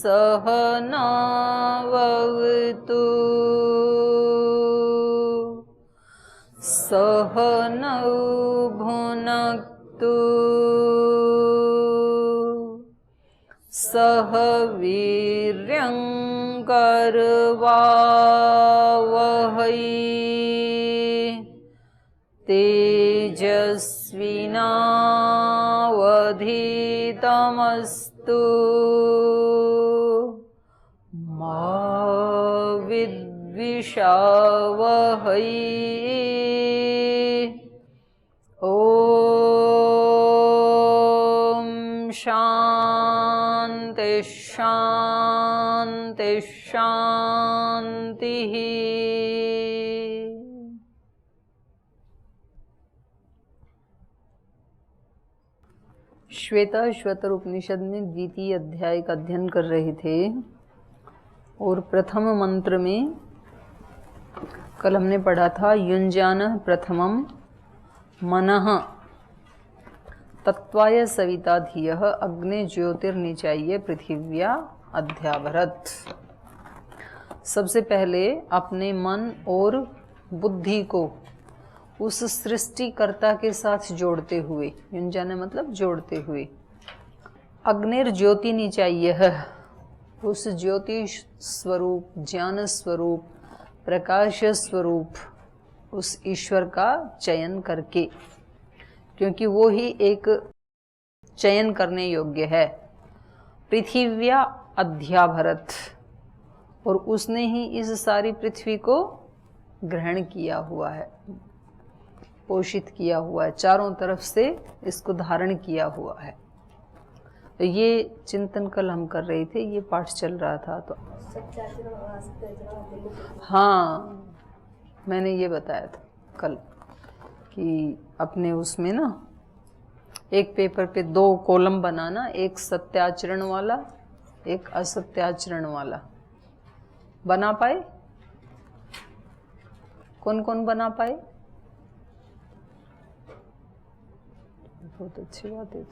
सहनावतु सहनौ भुनक्तु सह वीर्यं करवावहै तेजस्विनावधीतमस्तु मा विद्विषावहै। ॐ शान्ति शान्ति शान्तिः। श्वेताश्वतर उपनिषद में द्वितीय अध्याय का अध्ययन कर रहे थे और प्रथम मंत्र में कल हमने पढ़ा था युञ्जानः प्रथमं मनः तत्वाय सविता धियः अग्ने ज्योतिर्निचाय्य पृथिव्या अध्यावरत्। सबसे पहले अपने मन और बुद्धि को उस सृष्टिकर्ता के साथ जोड़ते हुए, युञ्जान मतलब जोड़ते हुए, अग्निर ज्योति निचाय्य उस ज्योति स्वरूप, ज्ञान स्वरूप, प्रकाश स्वरूप उस ईश्वर का चयन करके, क्योंकि वो ही एक चयन करने योग्य है। पृथिव्या अध्याभरत, और उसने ही इस सारी पृथ्वी को ग्रहण किया हुआ है, पोषित किया हुआ है, चारों तरफ से इसको धारण किया हुआ है। तो ये चिंतन कल हम कर रहे थे, ये पाठ चल रहा था। तो हाँ, मैंने ये बताया था कल कि अपने उसमें ना एक पेपर पे 2 कॉलम बनाना, एक सत्याचरण वाला, एक असत्याचरण वाला। बना पाए? कौन कौन बना पाए? बहुत अच्छी बात है।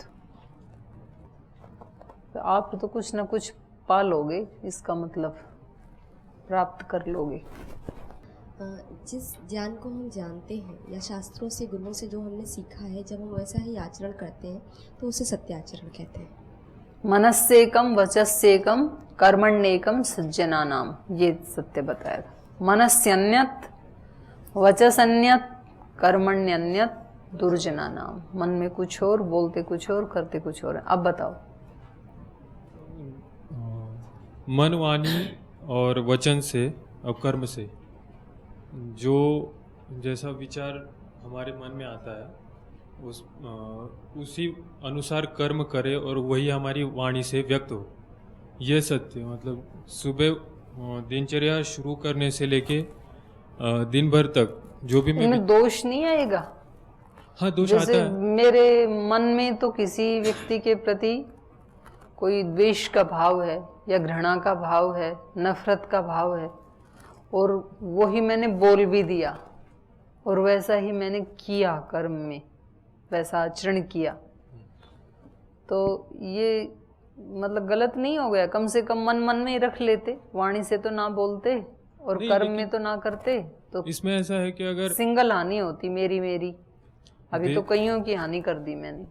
तो आप तो कुछ ना कुछ पा लोगे, इसका मतलब प्राप्त कर लोगे। जिस ज्ञान को हम जानते हैं या शास्त्रों से, गुरुओं से जो हमने सीखा है, जब हम वैसा ही आचरण करते हैं तो उसे सत्याचरण कहते हैं। मनस्सेकम वचस्सेकम कर्मण्येकम सज्जनानाम, ये सत्य बताया था। मनस्यन्यत वचसन्यत कर्मण्यन्यत दुर्जनानाम। मन में कुछ और, बोलते कुछ और, करते कुछ और। अब बताओ। मन, वाणी और वचन से और कर्म से जो जैसा विचार हमारे मन में आता है उसी अनुसार कर्म करे और वही हमारी वाणी से व्यक्त हो, ये सत्य। मतलब सुबह दिनचर्या शुरू करने से लेके दिन भर तक जो भी इनमें दोष नहीं आएगा? हाँ, दोष जैसे आता है। मेरे मन में तो किसी व्यक्ति के प्रति कोई द्वेष का भाव है या घृणा का भाव है, नफरत का भाव है, और वही मैंने बोल भी दिया और वैसा ही मैंने किया, कर्म में वैसा आचरण किया, तो ये मतलब गलत नहीं हो गया? कम से कम मन मन में ही रख लेते, वाणी से तो ना बोलते और कर्म में तो ना करते। तो इसमें ऐसा है कि अगर सिंगल हानि होती मेरी, अभी तो कईयों की हानि कर दी मैंने।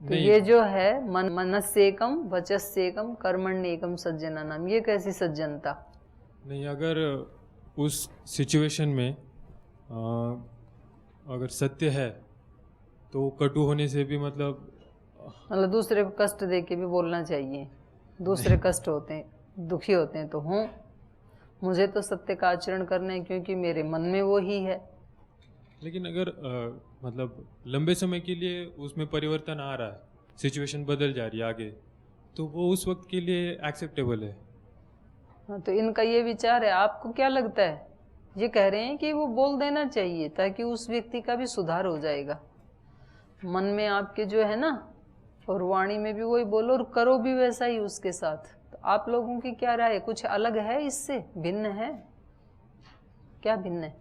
तो ये जो है मनस्सेकम वचस्सेकम कर्मण्येकम सज्जनानाम, ये कैसी सज्जनता? नहीं, अगर उस सिचुएशन में अगर सत्य है तो कटु होने से भी मतलब दूसरे को कष्ट दे के भी बोलना चाहिए। दूसरे कष्ट होते हैं, दुखी होते हैं, तो हूँ मुझे तो सत्य का आचरण करना है क्योंकि मेरे मन में वो ही है। लेकिन अगर मतलब लंबे समय के लिए उसमें परिवर्तन आ रहा है, सिचुएशन बदल जा रही है आगे, तो वो उस वक्त के लिए एक्सेप्टेबल है। हाँ, तो इनका ये विचार है। आपको क्या लगता है? ये कह रहे हैं कि वो बोल देना चाहिए ताकि उस व्यक्ति का भी सुधार हो जाएगा। मन में आपके जो है ना, और वाणी में भी वही बोलो और करो भी वैसा ही उसके साथ। तो आप लोगों की क्या राय है? कुछ अलग है इससे? भिन्न है? क्या भिन्न है?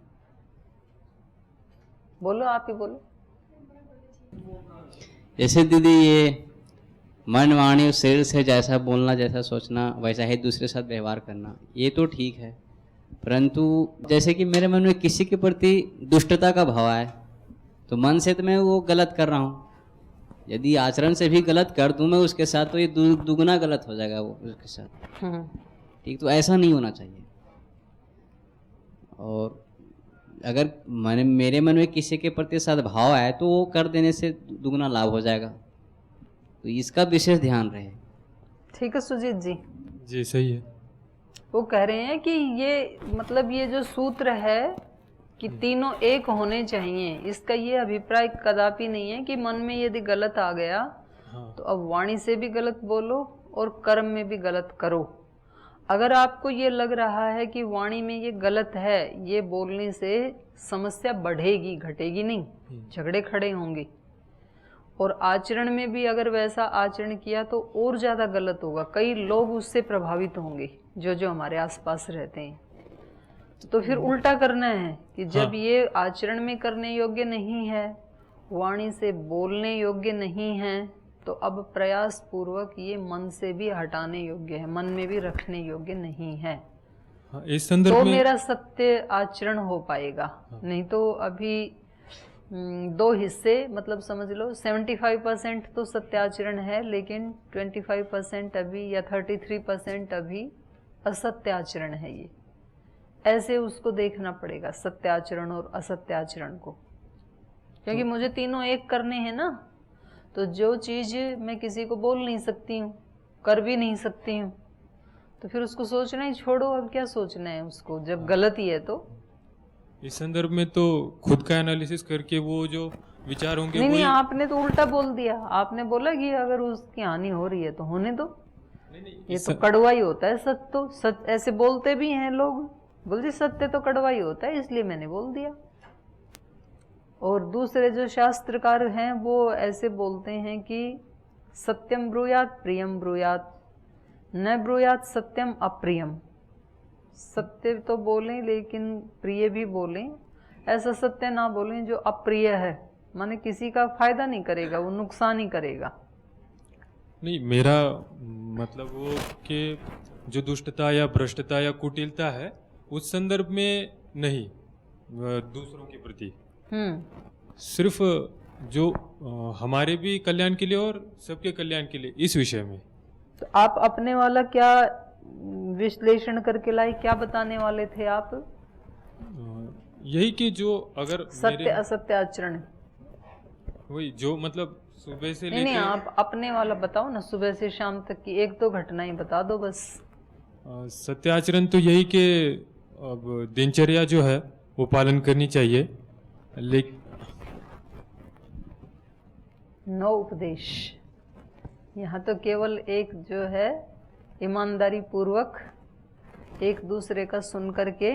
बोलो, आप ही बोलो। ऐसे दीदी, ये मन वाणी और शरीर से जैसा बोलना, जैसा सोचना, वैसा ही दूसरे साथ व्यवहार करना, ये तो ठीक है। परंतु जैसे कि मेरे मन में किसी के प्रति दुष्टता का भाव है, तो मन से तो मैं वो गलत कर रहा हूँ। यदि आचरण से भी गलत कर दूँ मैं उसके साथ, तो ये दुगना गलत हो जाएगा वो उसके साथ। ठीक, तो ऐसा नहीं होना चाहिए। और अगर मेरे मन में किसी के प्रति सद्भाव है तो वो कर देने से दुगना लाभ हो जाएगा, तो इसका विशेष ध्यान रहे। ठीक है सुजीत जी। जी सही है। वो कह रहे हैं कि ये मतलब ये जो सूत्र है कि तीनों एक होने चाहिए, इसका ये अभिप्राय कदापि नहीं है कि मन में यदि गलत आ गया तो अब वाणी से भी गलत बोलो और कर्म में भी गलत करो। अगर आपको ये लग रहा है कि वाणी में ये गलत है, ये बोलने से समस्या बढ़ेगी घटेगी नहीं, झगड़े खड़े होंगे। और आचरण में भी अगर वैसा आचरण किया तो और ज़्यादा गलत होगा, कई लोग उससे प्रभावित होंगे जो हमारे आसपास रहते हैं। तो फिर उल्टा करना है कि जब ये आचरण में करने योग्य नहीं है, वाणी से बोलने योग्य नहीं है, तो अब प्रयास पूर्वक ये मन से भी हटाने योग्य है, मन में भी रखने योग्य नहीं है। इस संदर्भ तो में मेरा सत्य आचरण हो पाएगा। नहीं तो अभी दो हिस्से, मतलब समझ लो 75% तो सत्याचरण है, लेकिन 25% अभी या 33% अभी असत्याचरण है। ये ऐसे उसको देखना पड़ेगा, सत्याचरण और असत्याचरण को, क्योंकि मुझे तीनों एक करने हैं ना। तो जो चीज़ मैं किसी को बोल नहीं सकती हूँ, कर भी नहीं सकती हूँ, तो फिर उसको सोचना ही छोड़ो। अब क्या सोचना है उसको, जब गलत ही है तो। इस संदर्भ में तो खुद का एनालिसिस करके वो जो विचार होंगे नहीं, आपने तो उल्टा बोल दिया। आपने बोला कि अगर उसकी हानि हो रही है तो होने दो। ये तो कड़वा ही होता है सत्य। तो सत्य ऐसे बोलते भी हैं लोग, बोलते सत्य तो कड़वा ही होता है, इसलिए मैंने बोल दिया। और दूसरे जो शास्त्रकार हैं वो ऐसे बोलते हैं कि सत्यम ब्रूयात प्रियम ब्रूयात, न ब्रूयात सत्यम अप्रियम। सत्य तो बोलें लेकिन प्रिय भी बोलें, ऐसा सत्य ना बोलें जो अप्रिय है, माने किसी का फायदा नहीं करेगा, वो नुकसान ही करेगा। नहीं, मेरा मतलब वो कि जो दुष्टता या भ्रष्टता या कुटिलता है उस संदर्भ में नहीं, दूसरों के प्रति सिर्फ जो हमारे भी कल्याण के लिए और सबके कल्याण के लिए, इस विषय में। तो आप अपने वाला क्या विश्लेषण करके लाए, क्या बताने वाले थे आप? यही कि जो अगर सत्य असत्य आचरण, वही जो मतलब सुबह से लेके नहीं, आप अपने वाला बताओ ना, सुबह से शाम तक की एक दो घटनाएं बता दो बस। सत्य आचरण तो यही कि अब दिनचर्या जो है वो पालन करनी चाहिए, लेकिन नो उपदेश, यहाँ तो केवल एक जो है ईमानदारी पूर्वक एक दूसरे का सुन करके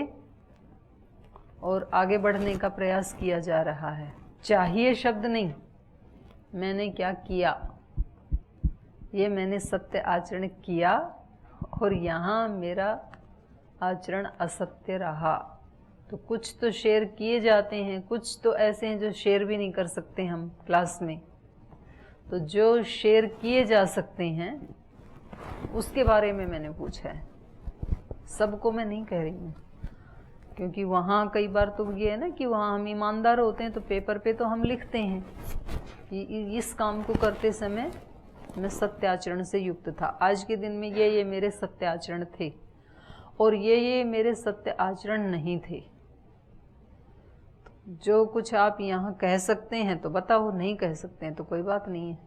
और आगे बढ़ने का प्रयास किया जा रहा है। चाहिए शब्द नहीं, मैंने क्या किया, ये मैंने सत्य आचरण किया और यहाँ मेरा आचरण असत्य रहा, तो कुछ तो शेयर किए जाते हैं, कुछ तो ऐसे हैं जो शेयर भी नहीं कर सकते हम क्लास में। तो जो शेयर किए जा सकते हैं उसके बारे में मैंने पूछा है, सबको मैं नहीं कह रही हूँ, क्योंकि वहाँ कई बार तो ये है ना कि वहाँ हम ईमानदार होते हैं तो पेपर पे तो हम लिखते हैं कि इस काम को करते समय मैं सत्य आचरण से युक्त था, आज के दिन में ये मेरे सत्य आचरण थे और ये मेरे सत्य आचरण नहीं थे। जो कुछ आप यहाँ कह सकते हैं तो बताओ, नहीं कह सकते हैं तो कोई बात नहीं है।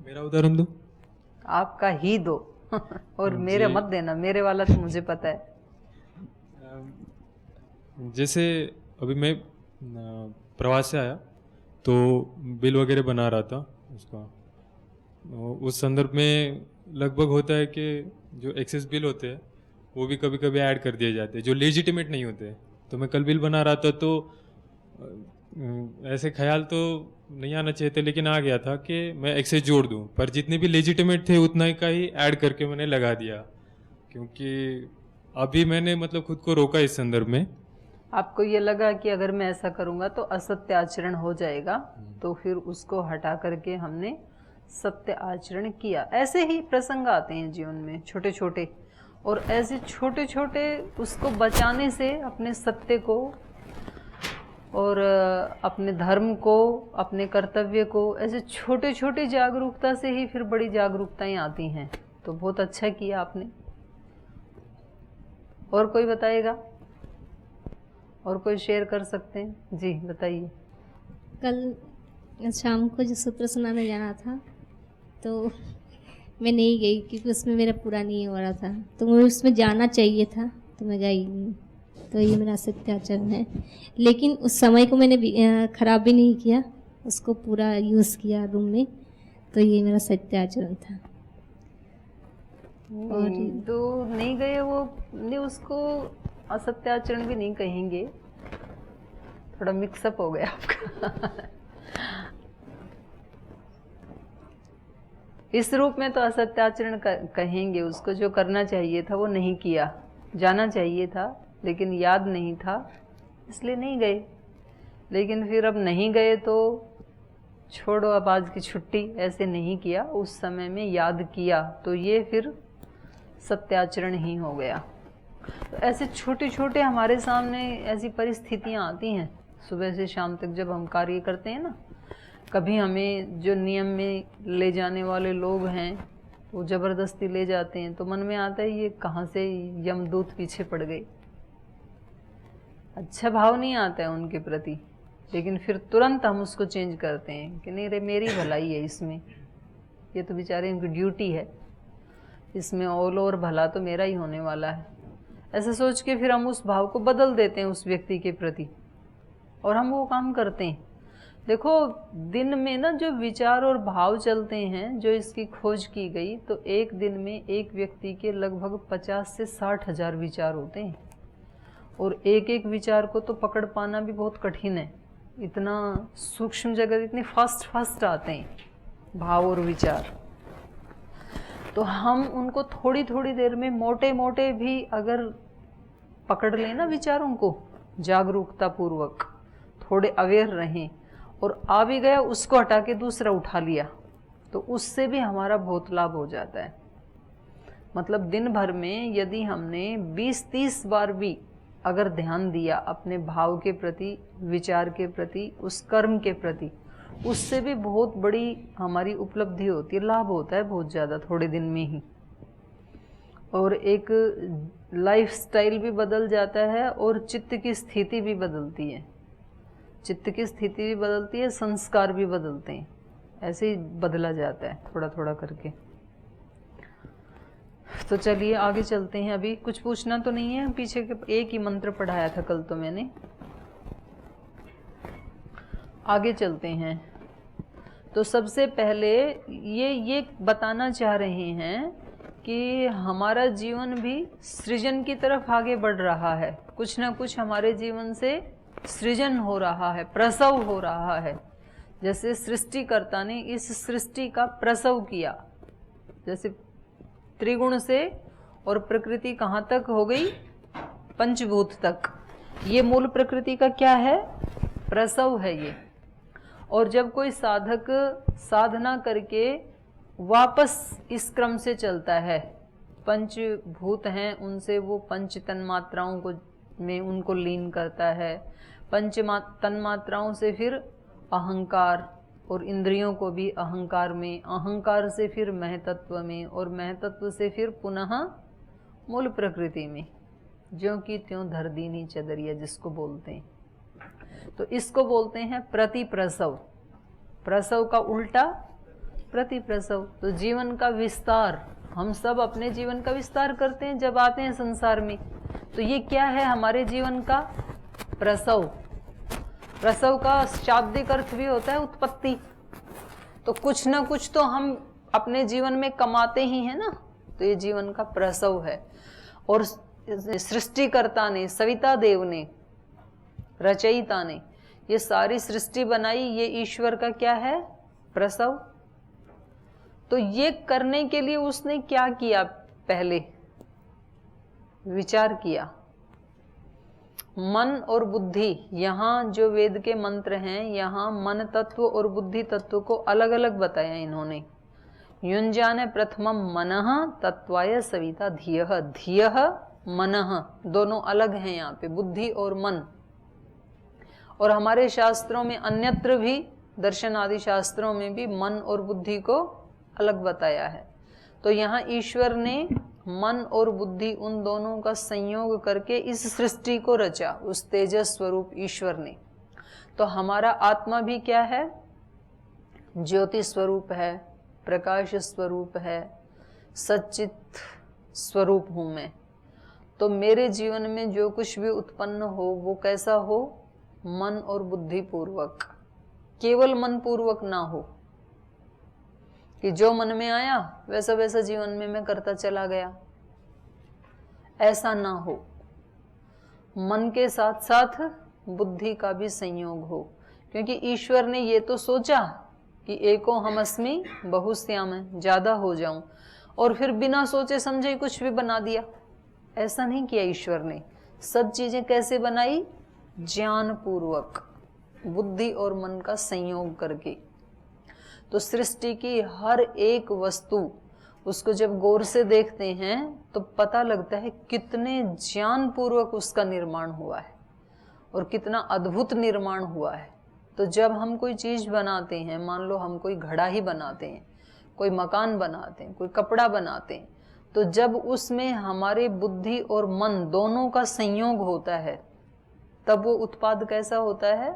मेरा उदाहरण दो, आपका ही दो और मेरे मत देना, मेरे वाला तो मुझे पता है। जैसे अभी मैं प्रवास से आया तो बिल वगैरह बना रहा था उसका, उस संदर्भ में लगभग होता है कि जो एक्सेस बिल होते हैं वो भी कभी कभी ऐड कर दिए जाते हैं जो लेजिटिमेट नहीं होते हैं। तो मैं कल बिल बना रहा था तो ऐसे ख्याल तो नहीं आना चाहिए था, लेकिन आ गया था कि मैं एक्सेस जोड़ दूं, पर जितने भी लेजिटिमेट थे उतना ही का ही ऐड करके मैंने लगा दिया, क्योंकि अभी मैंने मतलब खुद को रोका इस संदर्भ में। आपको ये लगा कि अगर मैं ऐसा करूंगा तो असत्य आचरण हो जाएगा, तो फिर उसको हटा करके हमने सत्य आचरण किया। ऐसे ही प्रसंग आते हैं जीवन में छोटे छोटे, और ऐसे छोटे छोटे उसको बचाने से अपने सत्य को और अपने धर्म को, अपने कर्तव्य को, ऐसे छोटे छोटे जागरूकता से ही फिर बड़ी जागरूकताएं आती हैं। तो बहुत अच्छा किया आपने। और कोई बताएगा? और कोई शेयर कर सकते हैं? जी बताइए। कल शाम को जो सूत्र सुनाने जाना था तो मैं नहीं गई क्योंकि उसमें मेरा पूरा नहीं हो रहा था, तो मुझे उसमें जाना चाहिए था तो मैं गई नहीं। तो ये मेरा सत्याचरण है। लेकिन उस समय को मैंने ख़राब भी नहीं किया, उसको पूरा यूज़ किया रूम में, तो ये मेरा सत्याचरण था। और तो नहीं गए वो नहीं, उसको असत्याचरण भी नहीं कहेंगे, थोड़ा मिक्सअप हो गया आपका। इस रूप में तो असत्याचरण कहेंगे उसको। जो करना चाहिए था वो नहीं किया, जाना चाहिए था लेकिन याद नहीं था इसलिए नहीं गए। लेकिन फिर अब नहीं गए तो छोड़ो, अब आज की छुट्टी, ऐसे नहीं किया, उस समय में याद किया, तो ये फिर सत्याचरण ही हो गया। तो ऐसे छोटे छोटे हमारे सामने ऐसी परिस्थितियां आती हैं सुबह से शाम तक जब हम कार्य करते हैं ना। कभी हमें जो नियम में ले जाने वाले लोग हैं वो ज़बरदस्ती ले जाते हैं, तो मन में आता है ये कहाँ से यमदूत पीछे पड़ गए। अच्छा भाव नहीं आता है उनके प्रति, लेकिन फिर तुरंत हम उसको चेंज करते हैं कि नहीं रे मेरी भलाई है इसमें, ये तो बेचारे इनकी ड्यूटी है, इसमें ऑल ओवर भला तो मेरा ही होने वाला है। ऐसा सोच के फिर हम उस भाव को बदल देते हैं उस व्यक्ति के प्रति और हम वो काम करते हैं। देखो दिन में ना जो विचार और भाव चलते हैं, जो इसकी खोज की गई, तो एक दिन में एक व्यक्ति के लगभग 50 से 60 हजार विचार होते हैं और एक एक विचार को तो पकड़ पाना भी बहुत कठिन है। इतना सूक्ष्म जगत, इतने फास्ट आते हैं भाव और विचार। तो हम उनको थोड़ी थोड़ी देर में मोटे मोटे भी अगर पकड़ लें ना विचारों को, जागरूकता पूर्वक थोड़े अवेयर रहें, और आ भी गया उसको हटा के दूसरा उठा लिया, तो उससे भी हमारा बहुत लाभ हो जाता है। मतलब दिन भर में यदि हमने 20-30 बार भी अगर ध्यान दिया अपने भाव के प्रति, विचार के प्रति, उस कर्म के प्रति, उससे भी बहुत बड़ी हमारी उपलब्धि होती है, लाभ होता है बहुत ज़्यादा थोड़े दिन में ही। और एक लाइफस्टाइल भी बदल जाता है और चित्त की स्थिति भी बदलती है। चित्त की स्थिति भी बदलती है, संस्कार भी बदलते हैं, ऐसे ही बदला जाता है थोड़ा थोड़ा करके। तो चलिए आगे चलते हैं। अभी कुछ पूछना तो नहीं है? पीछे के एक ही मंत्र पढ़ाया था कल तो मैंने, आगे चलते हैं। तो सबसे पहले ये बताना चाह रहे हैं कि हमारा जीवन भी सृजन की तरफ आगे बढ़ रहा है। कुछ ना कुछ हमारे जीवन से सृजन हो रहा है, प्रसव हो रहा है। जैसे सृष्टिकर्ता ने इस सृष्टि का प्रसव किया, जैसे त्रिगुण से, और प्रकृति कहाँ तक हो गई? पंचभूत तक। ये मूल प्रकृति का क्या है? प्रसव है ये। और जब कोई साधक साधना करके वापस इस क्रम से चलता है, पंचभूत हैं उनसे वो पंच तन्मात्राओं को में उनको लीन करता है, पंच तन्मात्राओं से फिर अहंकार, और इंद्रियों को भी अहंकार में, अहंकार से फिर महतत्व में, और महतत्व से फिर पुनः मूल प्रकृति में, ज्यों की त्यों धर दीनी चदरिया जिसको बोलते हैं। तो इसको बोलते हैं प्रतिप्रसव। प्रसव का उल्टा प्रतिप्रसव। तो जीवन का विस्तार, हम सब अपने जीवन का विस्तार करते हैं जब आते हैं संसार में। तो ये क्या है हमारे जीवन का? प्रसव। प्रसव का शाब्दिक अर्थ भी होता है उत्पत्ति। तो कुछ ना कुछ तो हम अपने जीवन में कमाते ही हैं ना, तो ये जीवन का प्रसव है। और सृष्टिकर्ता ने, सविता देव ने, रचयिता ने ये सारी सृष्टि बनाई, ये ईश्वर का क्या है? प्रसव। तो ये करने के लिए उसने क्या किया? पहले विचार किया। मन और बुद्धि, यहाँ जो वेद के मंत्र हैं, यहाँ मन तत्व और बुद्धि तत्व को अलग अलग बताया इन्होंने। युञ्जाने प्रथमम मनः तत्वाय सविता धियः। धियः मनः दोनों अलग हैं यहाँ पे, बुद्धि और मन। और हमारे शास्त्रों में अन्यत्र भी, दर्शन आदि शास्त्रों में भी मन और बुद्धि को अलग बताया है। तो यहाँ ईश्वर ने मन और बुद्धि उन दोनों का संयोग करके इस सृष्टि को रचा, उस तेजस स्वरूप ईश्वर ने। तो हमारा आत्मा भी क्या है? ज्योति स्वरूप है, प्रकाश स्वरूप है, सच्चित स्वरूप हूं मैं। तो मेरे जीवन में जो कुछ भी उत्पन्न हो वो कैसा हो? मन और बुद्धि पूर्वक। केवल मन पूर्वक ना हो कि जो मन में आया वैसा वैसा जीवन में मैं करता चला गया, ऐसा ना हो। मन के साथ साथ बुद्धि का भी संयोग हो, क्योंकि ईश्वर ने ये तो सोचा कि एको हमस्मि बहुश्याम है, ज्यादा हो जाऊं, और फिर बिना सोचे समझे कुछ भी बना दिया। ऐसा नहीं किया ईश्वर ने। सब चीजें कैसे बनाई? ज्ञान पूर्वक, बुद्धि और मन का संयोग करके। तो सृष्टि की हर एक वस्तु, उसको जब गौर से देखते हैं तो पता लगता है कितने ज्ञान पूर्वक उसका निर्माण हुआ है और कितना अद्भुत निर्माण हुआ है। तो जब हम कोई चीज बनाते हैं, मान लो हम कोई घड़ा ही बनाते हैं, कोई मकान बनाते हैं, कोई कपड़ा बनाते हैं, तो जब उसमें हमारे बुद्धि और मन दोनों का संयोग होता है तब वो उत्पाद कैसा होता है?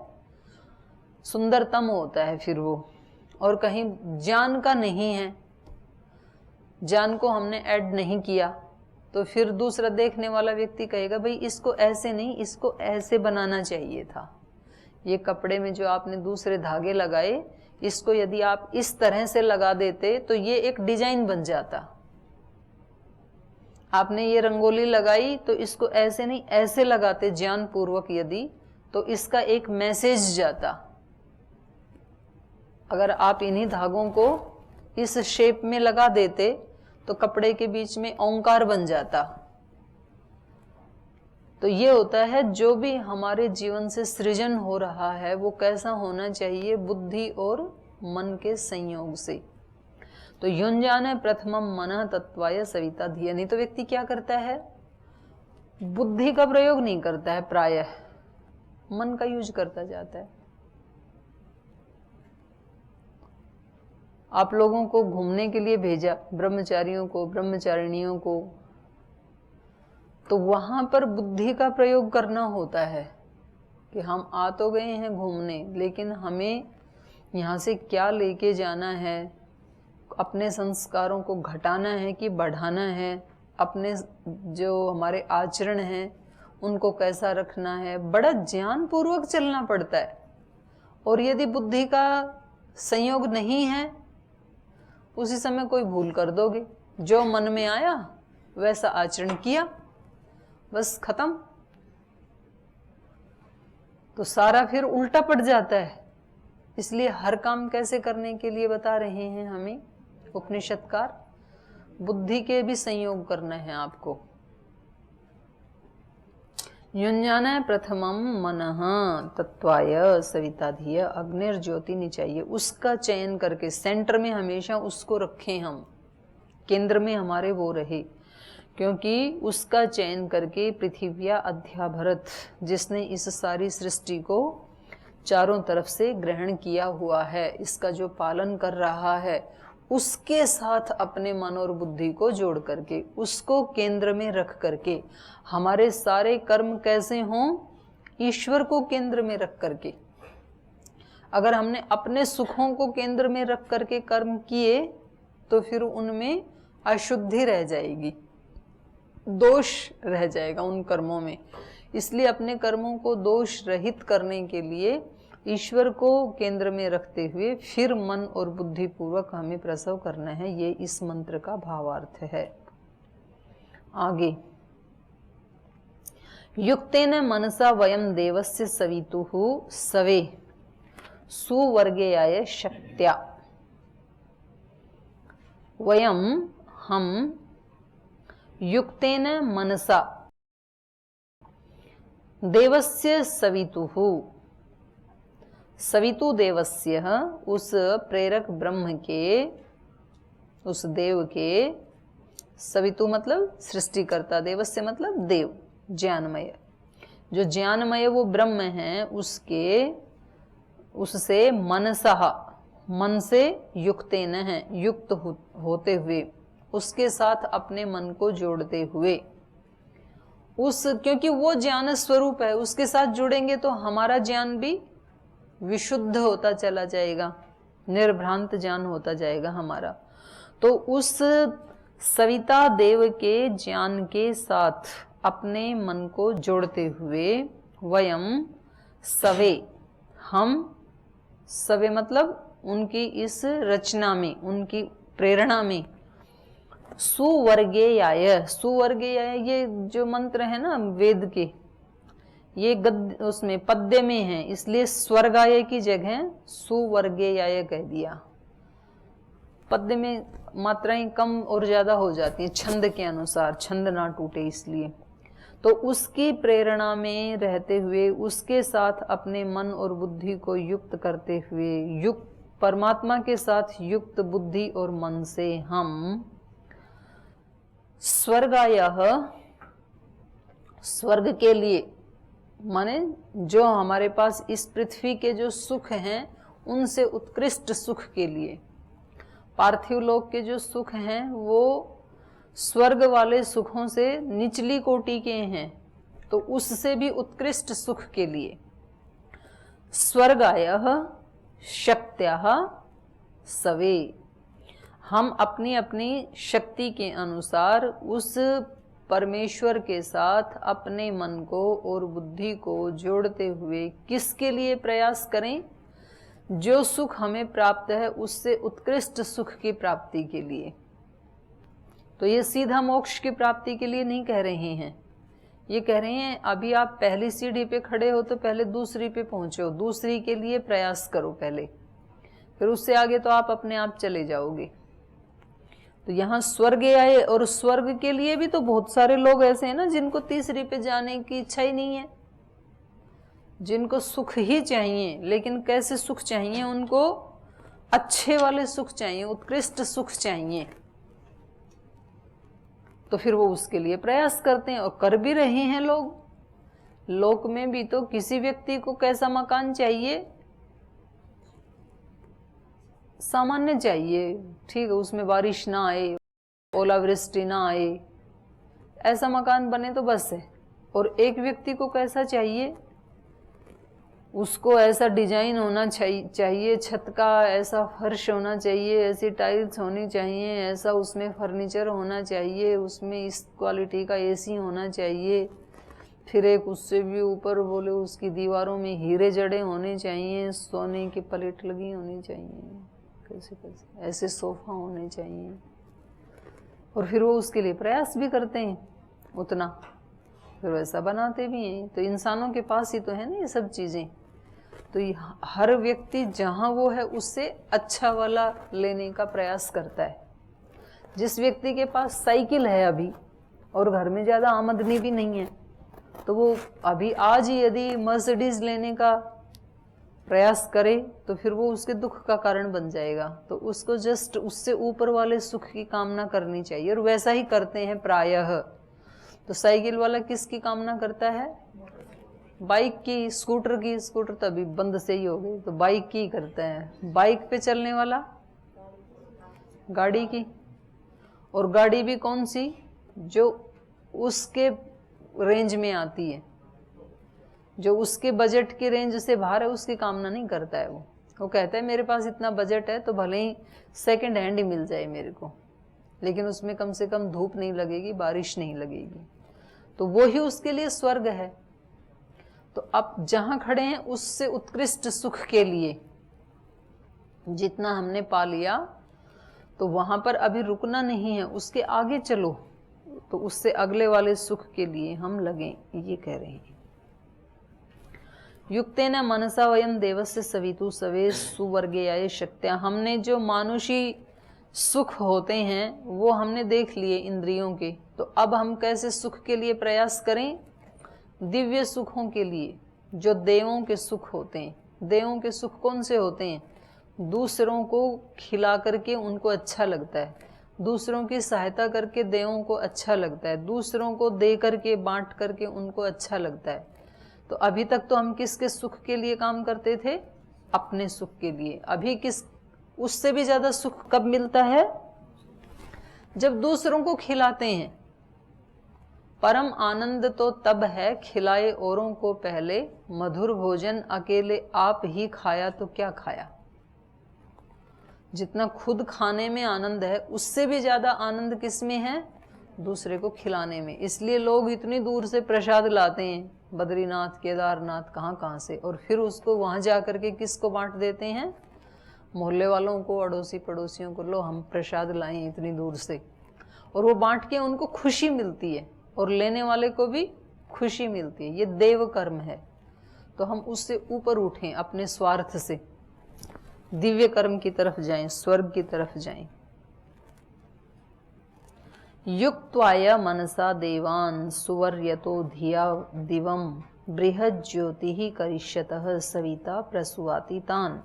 सुंदरतम होता है फिर वो। और कहीं ज्ञान का नहीं है, ज्ञान को हमने ऐड नहीं किया, तो फिर दूसरा देखने वाला व्यक्ति कहेगा भाई इसको ऐसे नहीं, इसको ऐसे बनाना चाहिए था। ये कपड़े में जो आपने दूसरे धागे लगाए, इसको यदि आप इस तरह से लगा देते तो ये एक डिजाइन बन जाता। आपने ये रंगोली लगाई तो इसको ऐसे नहीं, ऐसे लगाते ज्ञान पूर्वक यदि, तो इसका एक मैसेज जाता। अगर आप इन्हीं धागों को इस शेप में लगा देते तो कपड़े के बीच में ओंकार बन जाता। तो ये होता है जो भी हमारे जीवन से सृजन हो रहा है वो कैसा होना चाहिए? बुद्धि और मन के संयोग से। तो युञ्जाने प्रथमम मनः तत्वाय सविता धियः। नहीं तो व्यक्ति क्या करता है? बुद्धि का प्रयोग नहीं करता है, प्रायः मन का यूज करता जाता है। आप लोगों को घूमने के लिए भेजा, ब्रह्मचारियों को, ब्रह्मचारिणियों को, तो वहां पर बुद्धि का प्रयोग करना होता है कि हम आ तो गए हैं घूमने, लेकिन हमें यहाँ से क्या लेके जाना है, अपने संस्कारों को घटाना है कि बढ़ाना है, अपने जो हमारे आचरण हैं उनको कैसा रखना है, बड़ा ज्ञान पूर्वक चलना पड़ता है। और यदि बुद्धि का संयोग नहीं है, उसी समय कोई भूल कर दोगे, जो मन में आया वैसा आचरण किया, बस खत्म। तो सारा फिर उल्टा पड़ जाता है। इसलिए हर काम कैसे करने के लिए बता रहे हैं हमें उपनिषदकार? बुद्धि के भी संयोग करना है आपको। युञ्जाने प्रथमम मनः तत्वाय सविता धियः। अग्निर्ज्योति नहीं चाहिए, उसका चयन करके सेंटर में हमेशा उसको रखें हम, केंद्र में हमारे वो रहे, क्योंकि उसका चयन करके पृथिव्या अध्याभरत, जिसने इस सारी सृष्टि को चारों तरफ से ग्रहण किया हुआ है, इसका जो पालन कर रहा है, उसके साथ अपने मन और बुद्धि को जोड़ करके, उसको केंद्र में रख करके हमारे सारे कर्म कैसे हों? ईश्वर को केंद्र में रख करके। अगर हमने अपने सुखों को केंद्र में रख करके कर्म किए तो फिर उनमें अशुद्धि रह जाएगी, दोष रह जाएगा उन कर्मों में। इसलिए अपने कर्मों को दोष रहित करने के लिए ईश्वर को केंद्र में रखते हुए फिर मन और बुद्धि पूर्वक हमें प्रसव करना है। ये इस मंत्र का भावार्थ है। आगे, युक्तेन मनसा वयम देवस्य सवितुः सवे सुवर्गेयाय शक्त्या। वयम, हम, युक्तेन मनसा, देवस्य सवितुः, सवितु देवस्य, उस प्रेरक ब्रह्म के, उस देव के, सवितु मतलब सृष्टिकर्ता, देवस्य मतलब देव, ज्ञानमय, जो ज्ञानमय वो ब्रह्म है, उससे मनसः, मन से युक्तेन है, युक्त होते हुए, उसके साथ अपने मन को जोड़ते हुए, क्योंकि वो ज्ञान स्वरूप है, उसके साथ जुड़ेंगे तो हमारा ज्ञान भी विशुद्ध होता चला जाएगा, निर्भ्रांत ज्ञान होता जाएगा हमारा। तो उस सविता देव के ज्ञान के साथ अपने मन को जोड़ते हुए, वयम सवे, हम, सवे मतलब उनकी इस रचना में, उनकी प्रेरणा में, सुवर्गेयाय, सुवर्गेयाय ये जो मंत्र है ना वेद के, ये गद्य उसमें पद्य में है, इसलिए स्वर्गाय की जगह सुवर्गेयाय कह दिया। पद्य में मात्राएं कम और ज्यादा हो जाती हैं छंद के अनुसार, छंद ना टूटे इसलिए। तो उसकी प्रेरणा में रहते हुए, उसके साथ अपने मन और बुद्धि को युक्त करते हुए, युक्त परमात्मा के साथ युक्त बुद्धि और मन से हम स्वर्गायः, स्वर्ग के लिए, माने जो हमारे पास इस पृथ्वी के जो सुख हैं उनसे उत्कृष्ट सुख के लिए, पार्थिव लोक के जो सुख हैं वो स्वर्ग वाले सुखों से निचली कोटि के हैं, तो उससे भी उत्कृष्ट सुख के लिए स्वर्गायः शक्त्याः सवे, हम अपनी अपनी शक्ति के अनुसार उस परमेश्वर के साथ अपने मन को और बुद्धि को जोड़ते हुए किसके लिए प्रयास करें? जो सुख हमें प्राप्त है उससे उत्कृष्ट सुख की प्राप्ति के लिए। तो ये सीधा मोक्ष की प्राप्ति के लिए नहीं कह रहे हैं, ये कह रहे हैं अभी आप पहली सीढ़ी पे खड़े हो तो पहले दूसरी पे पहुंचो, दूसरी के लिए प्रयास करो पहले, फिर उससे आगे तो आप अपने आप चले जाओगे। तो यहाँ स्वर्ग आए, और स्वर्ग के लिए भी तो बहुत सारे लोग ऐसे हैं ना जिनको तीसरी पे जाने की इच्छा ही नहीं है, जिनको सुख ही चाहिए, लेकिन कैसे सुख चाहिए? उनको अच्छे वाले सुख चाहिए, उत्कृष्ट सुख चाहिए। तो फिर वो उसके लिए प्रयास करते हैं और कर भी रहे हैं लोग। लोक में भी तो किसी व्यक्ति को कैसा मकान चाहिए? सामान्य चाहिए, ठीक है, उसमें बारिश ना आए, ओलावृष्टि ना आए, ऐसा मकान बने तो बस है। और एक व्यक्ति को कैसा चाहिए? उसको ऐसा डिजाइन होना चाहिए, छत का ऐसा फर्श होना चाहिए, ऐसी टाइल्स होनी चाहिए, ऐसा उसमें फर्नीचर होना चाहिए, उसमें इस क्वालिटी का एसी होना चाहिए, फिर एक उससे भी ऊपर बोले उसकी दीवारों में हीरे जड़े होने चाहिए, सोने की प्लेट लगी होनी चाहिए, कैसे कैसे ऐसे सोफा होने चाहिए। और फिर वो उसके लिए प्रयास भी करते हैं उतना, फिर वैसा बनाते भी हैं। तो इंसानों के पास ही तो है ना ये सब चीज़ें। तो हर व्यक्ति जहाँ वो है उससे अच्छा वाला लेने का प्रयास करता है। जिस व्यक्ति के पास साइकिल है अभी और घर में ज़्यादा आमदनी भी नहीं है, तो वो अभी आज ही यदि मर्सिडीज लेने का प्रयास करे तो फिर वो उसके दुख का कारण बन जाएगा। तो उसको जस्ट उससे ऊपर वाले सुख की कामना करनी चाहिए, और वैसा ही करते हैं प्रायः। तो साइकिल वाला किसकी कामना करता है? बाइक की, स्कूटर की। स्कूटर तो अभी बंद से ही हो गई, तो बाइक की करता है। बाइक पे चलने वाला गाड़ी की, और गाड़ी भी कौन सी? जो उसके रेंज में आती है, जो उसके बजट की रेंज से बाहर है उसकी कामना नहीं करता है। वो कहता है मेरे पास इतना बजट है तो भले ही सेकंड हैंड ही मिल जाए मेरे को, लेकिन उसमें कम से कम धूप नहीं लगेगी, बारिश नहीं लगेगी। तो वो ही उसके लिए स्वर्ग है। तो अब जहां खड़े हैं उससे उत्कृष्ट सुख के लिए जितना हमने पा लिया, तो वहां पर अभी रुकना नहीं है, उसके आगे चलो, तो उससे अगले वाले सुख के लिए हम लगें, ये कह रहे हैं। युक्तेन मनसा वयम देवस्य सवितु सवे सुवर्गेयाय शक्त्या। हमने जो मानुषी सुख होते हैं वो हमने देख लिए इंद्रियों के, तो अब हम कैसे सुख के लिए प्रयास करें? दिव्य सुखों के लिए, जो देवों के सुख होते हैं। देवों के सुख कौन से होते हैं? दूसरों को खिला करके उनको अच्छा लगता है। दूसरों की सहायता करके देवों को अच्छा लगता है, दूसरों को दे करके बांट करके उनको अच्छा लगता है। तो अभी तक तो हम किसके सुख के लिए काम करते थे? अपने सुख के लिए। अभी उससे भी ज्यादा सुख कब मिलता है? जब दूसरों को खिलाते हैं। परम आनंद तो तब है खिलाए औरों को पहले, मधुर भोजन अकेले आप ही खाया तो क्या खाया। जितना खुद खाने में आनंद है उससे भी ज्यादा आनंद किस में है? दूसरे को खिलाने में। इसलिए लोग इतनी दूर से प्रसाद लाते हैं, बद्रीनाथ केदारनाथ कहाँ से, और फिर उसको वहां जा करके किसको बांट देते हैं? मोहल्ले वालों को, अड़ोसी पड़ोसियों को, लो हम प्रसाद लाए इतनी दूर से। और वो बांट के उनको खुशी मिलती है और लेने वाले को भी खुशी मिलती है। ये देव कर्म है। तो हम उससे ऊपर उठें, अपने स्वार्थ से दिव्य कर्म की तरफ जाएं, स्वर्ग की तरफ जाएं। युक्त्वाय मनसा देवान् सुवर्यतो धिया दिवं बृहद ज्योति ही करिष्यतः सविता प्रसूवाति तान्।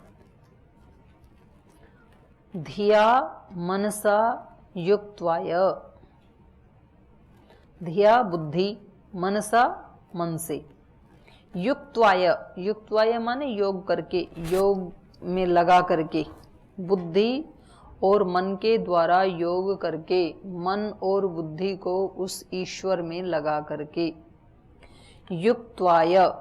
धिया मनसा युक्त्वाय, धिया बुद्धि, मनसा मन से, युक्त्वाय, युक्त्वाय माने योग करके, योग में लगा करके, बुद्धि और मन के द्वारा योग करके, मन और बुद्धि को उस ईश्वर में लगा करके। युक्त्वाय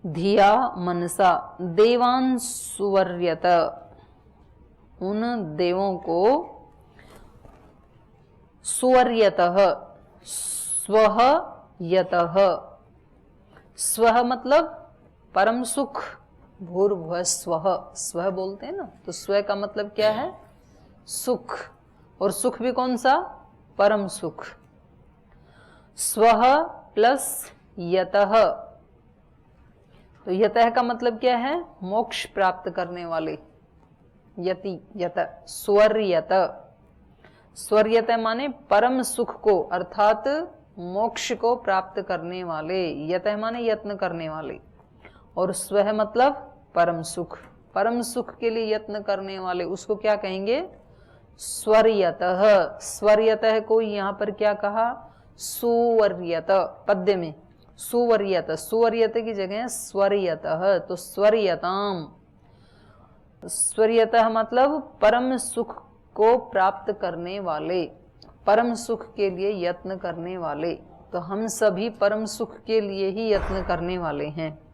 धिया मनसा देवान् सुवर्यत, उन देवों को सुवर्यतः, स्वह यतः, स्वह मतलब परम सुख, भूर्भुवः स्वः, स्वह बोलते हैं ना, तो स्व का मतलब क्या है? सुख। और सुख भी कौन सा? परम सुख। स्वह प्लस यतः, तो यतः का मतलब क्या है? मोक्ष प्राप्त करने वाले। यति, यत, स्वर्यत, स्वर्यत माने परम सुख को, अर्थात मोक्ष को प्राप्त करने वाले। यतः माने यत्न करने वाले, और स्वह मतलब परम सुख। परम सुख के लिए यत्न करने वाले, उसको क्या कहेंगे? स्वर्यतः। स्वर्यतः को यहाँ पर क्या कहा? सुवर्यत, पद्य में सुवर्यत, सुवर्यत की जगह स्वर्यतः, तो स्वर्यताम। स्वर्यतः मतलब परम सुख को प्राप्त करने वाले, परम सुख के लिए यत्न करने वाले। तो हम सभी परम सुख के लिए ही यत्न करने वाले हैं।